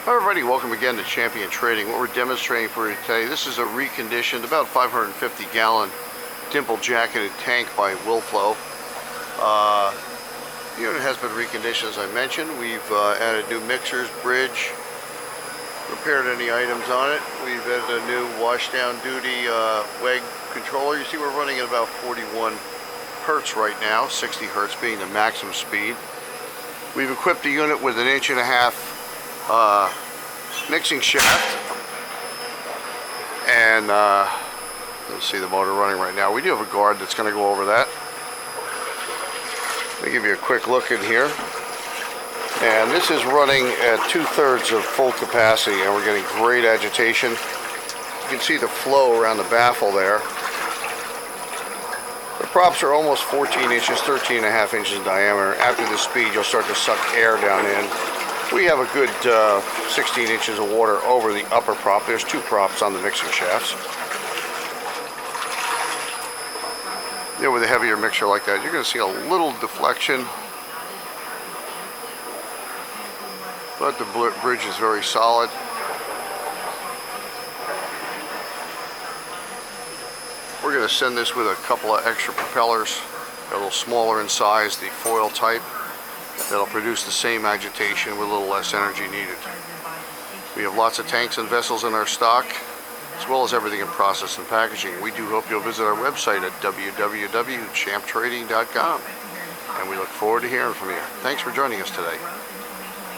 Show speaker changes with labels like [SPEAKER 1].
[SPEAKER 1] Hi everybody, welcome again to Champion Trading. What we're demonstrating for you today, this is a reconditioned, about 550 gallon dimple jacketed tank by Wilflow. The unit has been reconditioned as I mentioned. We've added new mixers, bridge, repaired any items on it. We've added a new washdown duty WEG controller. You see we're running at about 41 hertz right now, 60 hertz being the maximum speed. We've equipped the unit with an 1.5 inch mixing shaft, and you'll see the motor running right now. We do have a guard that's going to go over that. Let me give you a quick look in here, and this is running at 2/3 of full capacity, and we're getting great agitation. You can see the flow around the baffle there. The props are almost 14 inches, 13.5 inches in diameter. After the speed, you'll start to suck air down in. We have a good 16 inches of water over the upper prop. There's two props on the mixing shafts. With a heavier mixer like that, you're going to see a little deflection, but the bridge is very solid. We're going to send this with a couple of extra propellers, a little smaller in size, the foil type. That'll produce the same agitation with a little less energy needed. We have lots of tanks and vessels in our stock, as well as everything in process and packaging. We do hope you'll visit our website at www.champtrading.com, and we look forward to hearing from you. Thanks for joining us today.